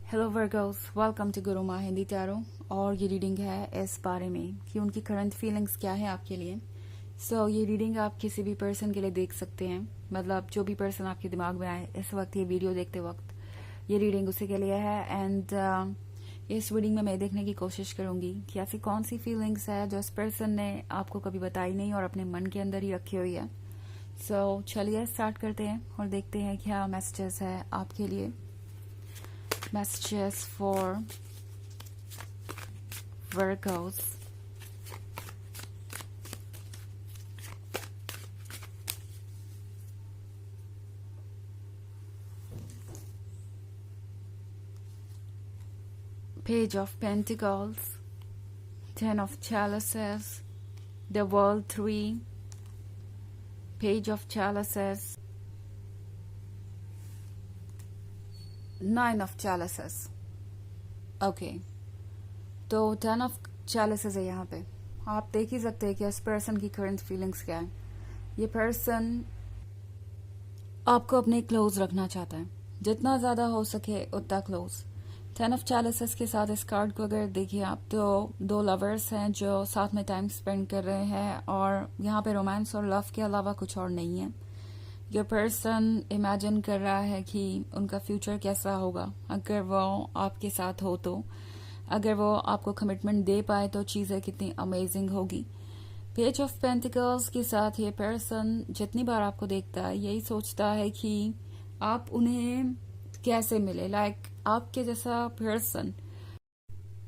Hello Virgo's, welcome to गुरु माँ Hindi tarot. और ये रीडिंग है इस बारे में कि उनकी करंट फीलिंग्स क्या है आपके लिए। ये रीडिंग आप किसी भी पर्सन के लिए देख सकते हैं, मतलब जो भी पर्सन आपके दिमाग में आए इस वक्त ये वीडियो देखते वक्त ये रीडिंग उसी के लिए है। एंड इस रीडिंग में मैं देखने की कोशिश करूंगी कि ऐसी कौन सी फीलिंग्स है जो इस पर्सन ने आपको कभी बताई नहीं और अपने मन के अंदर ही रखी हुई है। चलिए स्टार्ट करते हैं और देखते हैं क्या मैसेजेस है आपके लिए। Messages for Virgos. Page of Pentacles, Ten of Chalices, the World 3, Page of Chalices, Nine of Chalices. Okay, तो 10 ऑफ चैलिसेस है यहाँ पे। आप देख ही सकते हैं कि इस पर्सन की करंट फीलिंग्स क्या है। ये पर्सन आपको अपने क्लोज रखना चाहता है, जितना ज्यादा हो सके उतना क्लोज। 10 ऑफ चैलिसेस के साथ इस कार्ड को अगर देखिए आप, तो दो लवर्स हैं जो साथ में टाइम स्पेंड कर रहे हैं और यहाँ पे रोमांस और लव के अलावा कुछ और नहीं है। ये पर्सन इमेजिन कर रहा है कि उनका फ्यूचर कैसा होगा अगर वो आपके साथ हो, तो अगर वो आपको कमिटमेंट दे पाए तो चीजें कितनी अमेजिंग होगी। पेज ऑफ पेंटिकल्स के साथ ये पर्सन जितनी बार आपको देखता है यही सोचता है कि आप उन्हें कैसे मिले। लाइक आपके जैसा पर्सन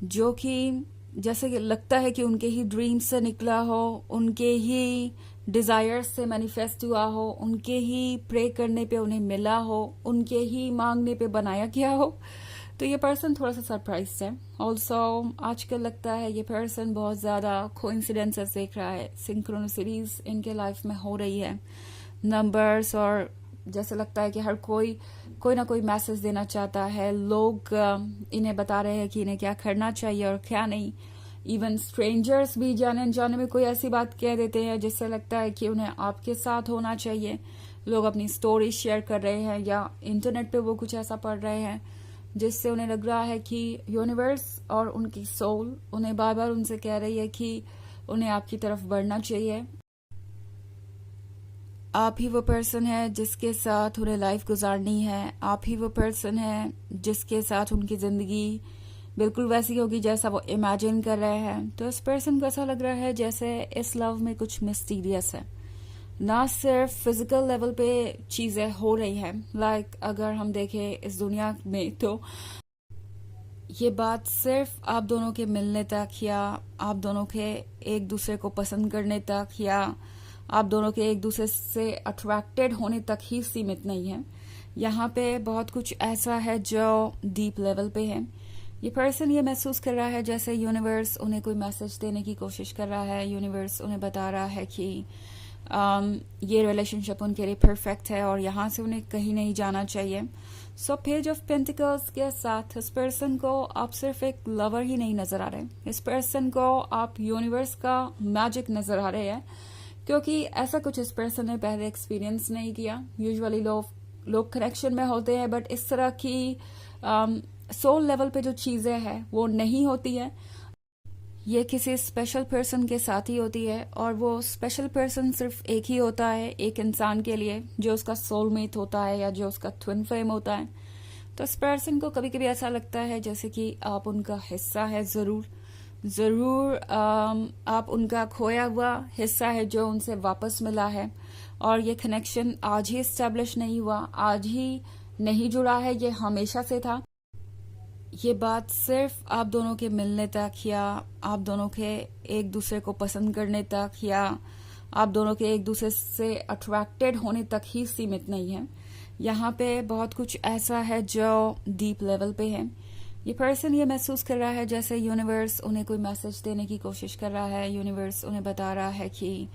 जो कि जैसे कि लगता है कि उनके ही ड्रीम से निकला हो, उनके ही डिजायर से मैनिफेस्ट हुआ हो, उनके ही प्रे करने पे उन्हें मिला हो, उनके ही मांगने पे बनाया गया हो। तो ये पर्सन थोड़ा सा सरप्राइज है। ऑल्सो आजकल लगता है ये पर्सन बहुत ज्यादा कोइंसिडेंसेस देख रहा है, सिंक्रोनिसिटीज इनके लाइफ में हो रही है, नंबर्स, और जैसे लगता है कि हर कोई ना कोई मैसेज देना चाहता है। लोग इन्हें बता रहे हैं कि इन्हें क्या करना चाहिए और क्या नहीं। इवन स्ट्रेंजर्स भी जाने अनजाने में कोई ऐसी बात कह देते हैं जिससे लगता है कि उन्हें आपके साथ होना चाहिए। लोग अपनी स्टोरी शेयर कर रहे हैं या इंटरनेट पे वो कुछ ऐसा पढ़ रहे हैं जिससे उन्हें लग रहा है कि यूनिवर्स और उनकी सोल उन्हें बार बार उनसे कह रही है कि उन्हें आपकी तरफ बढ़ना चाहिए। आप ही वो पर्सन है जिसके साथ उन्हें लाइफ गुजारनी है। आप ही वो पर्सन है जिसके साथ उनकी जिंदगी बिल्कुल वैसी होगी जैसा वो इमेजिन कर रहे हैं। तो इस पर्सन को ऐसा लग रहा है जैसे इस लव में कुछ मिस्टीरियस है। ना सिर्फ फिजिकल लेवल पे चीजें हो रही हैं, लाइक अगर हम देखें इस दुनिया में तो ये बात सिर्फ आप दोनों के मिलने तक या आप दोनों के एक दूसरे को पसंद करने तक या आप दोनों के एक दूसरे से अट्रैक्टेड होने तक ही सीमित नहीं है। यहाँ पे बहुत कुछ ऐसा है जो डीप लेवल पे है। ये पर्सन ये महसूस कर रहा है जैसे यूनिवर्स उन्हें कोई मैसेज देने की कोशिश कर रहा है। यूनिवर्स उन्हें बता रहा है कि ये रिलेशनशिप उनके लिए परफेक्ट है और यहाँ से उन्हें कहीं नहीं जाना चाहिए। पेज ऑफ पेंटिकल्स के साथ इस पर्सन को आप सिर्फ एक लवर ही नहीं नजर आ रहे, इस पर्सन को आप यूनिवर्स का मैजिक नजर आ रहे हैं, क्योंकि ऐसा कुछ इस पर्सन ने पहले एक्सपीरियंस नहीं किया। यूजुअली लोग कनेक्शन में होते हैं बट इस तरह की सोल लेवल पे जो चीजें हैं वो नहीं होती है। ये किसी स्पेशल पर्सन के साथ ही होती है और वो स्पेशल पर्सन सिर्फ एक ही होता है एक इंसान के लिए, जो उसका सोलमेट होता है या जो उसका ट्विन फ्लेम होता है। तो इस पर्सन को कभी कभी ऐसा लगता है जैसे कि आप उनका हिस्सा है। जरूर आप उनका खोया हुआ हिस्सा है जो उनसे वापस मिला है। और ये कनेक्शन आज ही एस्टेब्लिश नहीं हुआ, आज ही नहीं जुड़ा है, ये हमेशा से था। ये बात सिर्फ आप दोनों के मिलने तक या आप दोनों के एक दूसरे को पसंद करने तक या आप दोनों के एक दूसरे से अट्रैक्टेड होने तक ही सीमित नहीं है। यहाँ पे बहुत कुछ ऐसा है जो डीप लेवल पे है। ये पर्सन ये महसूस कर रहा है जैसे यूनिवर्स उन्हें कोई मैसेज देने की कोशिश कर रहा है। यूनिवर्स उन्हें बता रहा है कि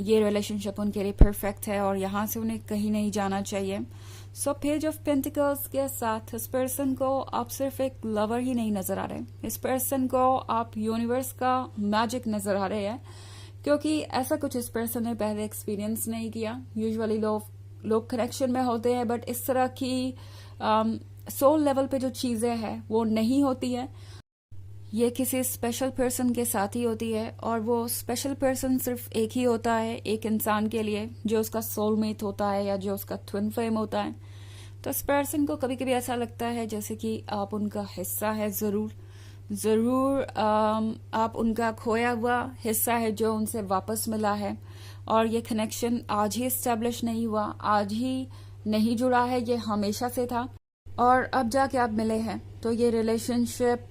ये रिलेशनशिप उनके लिए परफेक्ट है और यहाँ से उन्हें कहीं नहीं जाना चाहिए। पेज ऑफ पेंटिकल्स के साथ इस पर्सन को आप सिर्फ एक लवर ही नहीं नजर आ रहे, इस पर्सन को आप यूनिवर्स का मैजिक नजर आ रहे हैं, क्योंकि ऐसा कुछ इस पर्सन ने पहले एक्सपीरियंस नहीं किया। यूजुअली लोग कनेक्शन में होते हैं बट इस तरह की सोल लेवल पे जो चीज़ें हैं वो नहीं होती हैं, ये किसी स्पेशल पर्सन के साथ ही होती है। और वो स्पेशल पर्सन सिर्फ एक ही होता है एक इंसान के लिए, जो उसका सोलमेट होता है या जो उसका ट्विन फ्लेम होता है। तो इस पर्सन को कभी कभी ऐसा लगता है जैसे कि आप उनका हिस्सा है, ज़रूर ज़रूर आप उनका खोया हुआ हिस्सा है जो उनसे वापस मिला है। और ये कनेक्शन आज ही इस्टेब्लिश नहीं हुआ, आज ही नहीं जुड़ा है, ये हमेशा से था। और अब जाके आप मिले हैं तो ये रिलेशनशिप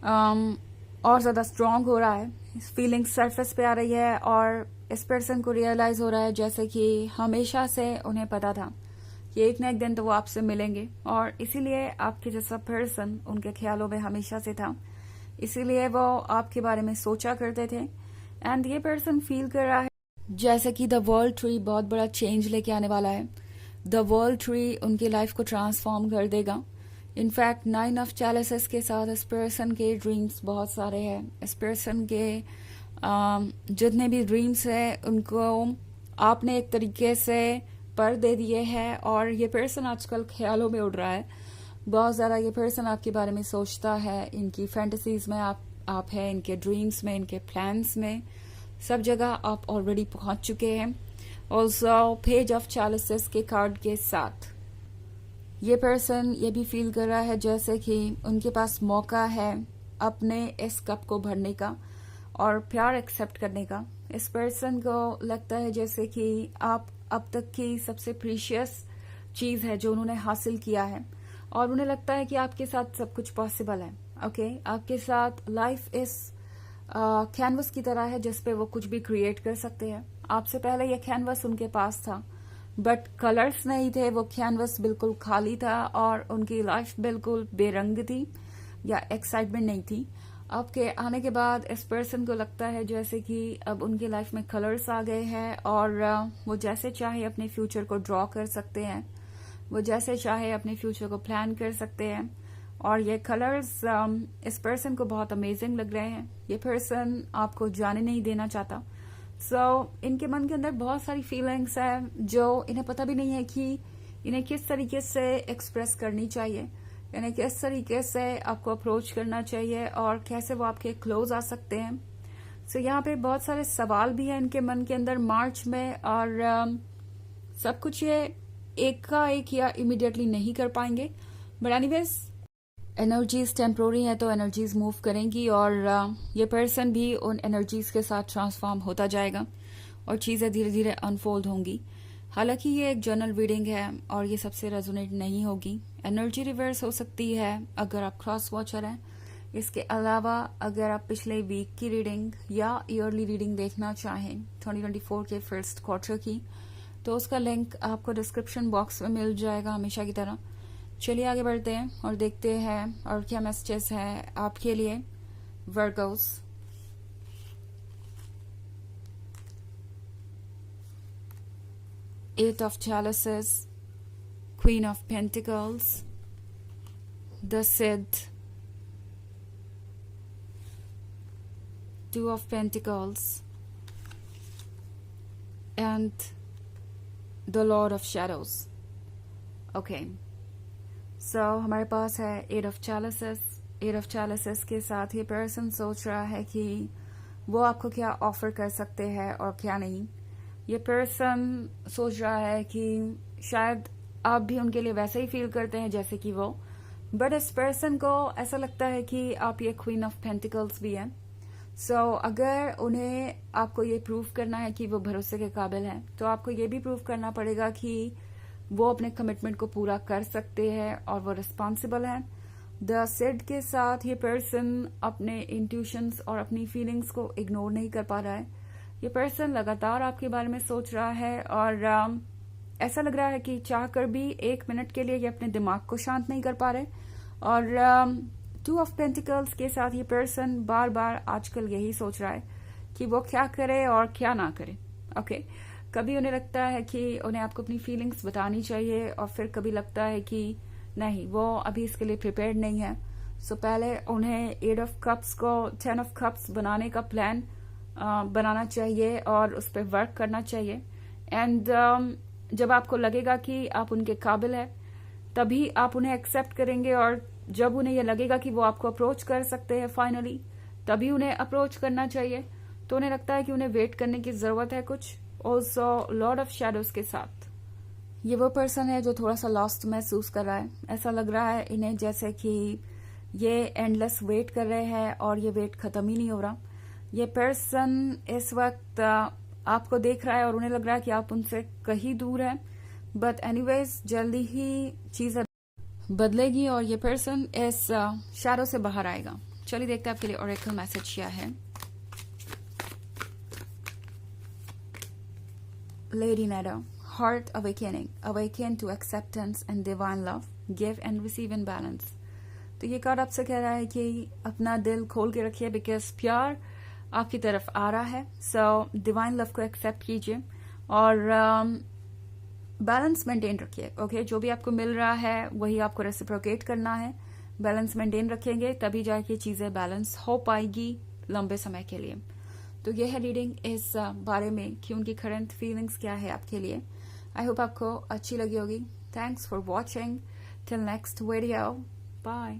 और ज़्यादा स्ट्रांग हो रहा है, फीलिंग सरफेस पे आ रही है। और इस पर्सन को रियलाइज़ हो रहा है जैसे कि हमेशा से उन्हें पता था कि एक ना एक दिन तो वो आपसे मिलेंगे, और इसीलिए आपके जैसा पर्सन उनके ख्यालों में हमेशा से था, इसीलिए वो आपके बारे में सोचा करते थे। एंड ये पर्सन फील कर रहा है जैसे कि द वर्ल्ड ट्री बहुत बड़ा चेंज लेके आने वाला है। द वर्ल्ड ट्री उनकी लाइफ को ट्रांसफॉर्म कर देगा। इनफैक्ट 9 ऑफ चैलेसेस के साथ इस पर्सन के ड्रीम्स बहुत सारे हैं। इस पर्सन के जितने भी ड्रीम्स हैं उनको आपने एक तरीके से पर दे दिए हैं, और ये पर्सन आजकल ख्यालों में उड़ रहा है बहुत ज़्यादा। ये पर्सन आपके बारे में सोचता है, इनकी फैंटेसीज में आप हैं, इनके ड्रीम्स में, इनके प्लान्स में, सब जगह आप ऑलरेडी पहुंच चुके हैं। ऑल्सो पेज ऑफ चैलेसेस के कार्ड के साथ ये पर्सन ये भी फील कर रहा है जैसे कि उनके पास मौका है अपने इस कप को भरने का और प्यार एक्सेप्ट करने का। इस पर्सन को लगता है जैसे कि आप अब तक की सबसे प्रीशियस चीज़ है जो उन्होंने हासिल किया है, और उन्हें लगता है कि आपके साथ सब कुछ पॉसिबल है। ओके, आपके साथ लाइफ इस कैनवस की तरह है जिस पे वो कुछ भी क्रिएट कर सकते हैं। आपसे पहले ये कैनवस उनके पास था, बट कलर्स नहीं थे, वो कैनवस बिल्कुल खाली था और उनकी लाइफ बिल्कुल बेरंग थी या एक्साइटमेंट नहीं थी। आपके आने के बाद इस पर्सन को लगता है जैसे कि अब उनकी लाइफ में कलर्स आ गए हैं, और वो जैसे चाहे अपने फ्यूचर को ड्रॉ कर सकते हैं, वो जैसे चाहे अपने फ्यूचर को प्लान कर सकते हैं। और ये कलर्स इस पर्सन को बहुत अमेजिंग लग रहे हैं। ये पर्सन आपको जाने नहीं देना चाहता। इनके मन के अंदर बहुत सारी फीलिंग्स हैं जो इन्हें पता भी नहीं है कि इन्हें किस तरीके से एक्सप्रेस करनी चाहिए, इन्हें किस तरीके से आपको अप्रोच करना चाहिए और कैसे वो आपके क्लोज आ सकते हैं। यहाँ पे बहुत सारे सवाल भी हैं इनके मन के अंदर मार्च में, और सब कुछ ये एक का एक या इमिडिएटली नहीं कर पाएंगे, बट एनीवेज एनर्जीज टेम्प्रोरी है तो एनर्जीज मूव करेंगी, और ये पर्सन भी उन एनर्जीज के साथ ट्रांसफॉर्म होता जाएगा और चीज़ें धीरे धीरे अनफोल्ड होंगी। हालांकि ये एक जर्नल रीडिंग है और ये सबसे रेजोनेट नहीं होगी। एनर्जी रिवर्स हो सकती है अगर आप क्रॉस वॉचर हैं। इसके अलावा अगर आप पिछले वीक की रीडिंग या ईयरली रीडिंग देखना चाहें 2024 के फर्स्ट क्वार्टर की, तो उसका लिंक आपको डिस्क्रिप्शन बॉक्स में मिल जाएगा हमेशा की तरह। चलिए आगे बढ़ते हैं और देखते हैं और क्या मैसेजेस है आपके लिए Virgo's. Eight of Chalices, Queen of Pentacles, the Cid, Two of Pentacles, and the Lord of Shadows. Okay. हमारे पास है एट ऑफ चैलिसेस। एट ऑफ चैलिसेस के साथ ये पर्सन सोच रहा है कि वो आपको क्या ऑफर कर सकते हैं और क्या नहीं। ये पर्सन सोच रहा है कि शायद आप भी उनके लिए वैसे ही फील करते हैं जैसे कि वो, बट इस पर्सन को ऐसा लगता है कि आप ये क्वीन ऑफ पेंटिकल्स भी हैं। अगर उन्हें आपको ये प्रूव करना है कि वो भरोसे के काबिल हैं, तो आपको ये भी प्रूव करना पड़ेगा कि वो अपने कमिटमेंट को पूरा कर सकते हैं और वो रिस्पॉन्सिबल हैं। द सिड के साथ ये पर्सन अपने इंट्यूशंस और अपनी फीलिंग्स को इग्नोर नहीं कर पा रहा है। ये पर्सन लगातार आपके बारे में सोच रहा है, और ऐसा लग रहा है कि चाह कर भी एक मिनट के लिए ये अपने दिमाग को शांत नहीं कर पा रहे। और टू ऑफ पेंटिकल्स के साथ ये पर्सन बार बार आजकल यही सोच रहा है कि वो क्या करे और क्या ना करे। ओके, कभी उन्हें लगता है कि उन्हें आपको अपनी फीलिंग्स बतानी चाहिए, और फिर कभी लगता है कि नहीं, वो अभी इसके लिए प्रिपेयर्ड नहीं है। पहले उन्हें 8 ऑफ कप्स को 10 ऑफ कप्स बनाने का प्लान बनाना चाहिए और उस पर वर्क करना चाहिए। एंड जब आपको लगेगा कि आप उनके काबिल है, तभी आप उन्हें एक्सेप्ट करेंगे, और जब उन्हें यह लगेगा कि वो आपको अप्रोच कर सकते हैं फाइनली, तभी उन्हें अप्रोच करना चाहिए। तो उन्हें लगता है कि उन्हें वेट करने की जरूरत है कुछ। ऑल्सो लॉर्ड ऑफ शैडोज के साथ ये वो पर्सन है जो थोड़ा सा लॉस्ट महसूस कर रहा है। ऐसा लग रहा है इन्हें जैसे कि ये एंडलेस वेट कर रहे हैं और ये वेट खत्म ही नहीं हो रहा। ये पर्सन इस वक्त आपको देख रहा है और उन्हें लग रहा है कि आप उनसे कहीं दूर हैं, बट एनीवेज जल्दी ही चीजें बदलेगी और ये पर्सन इस शैडो से बाहर आएगा। चलिए देखते हैं आपके लिए ओरेकल मैसेज क्या है। Lady NEDA, heart awakening, awaken to acceptance and divine love, give and receive in balance। तो ये कार्ड आपसे कह रहा है कि अपना दिल खोल के रखिए, बिकॉज प्यार आपकी तरफ आ रहा है। सो डिवाइन लव को एक्सेप्ट कीजिए और बैलेंस मेंटेन रखिए। ओके, जो भी आपको मिल रहा है वही आपको रेसिप्रोकेट करना है। बैलेंस मेंटेन रखेंगे तभी जाके चीजें बैलेंस हो पाएगी लंबे समय के लिए। तो ये है रीडिंग इस बारे में कि उनकी करंट फीलिंग्स क्या है आपके लिए। आई होप आपको अच्छी लगी होगी। Thanks for watching. Till next video, bye.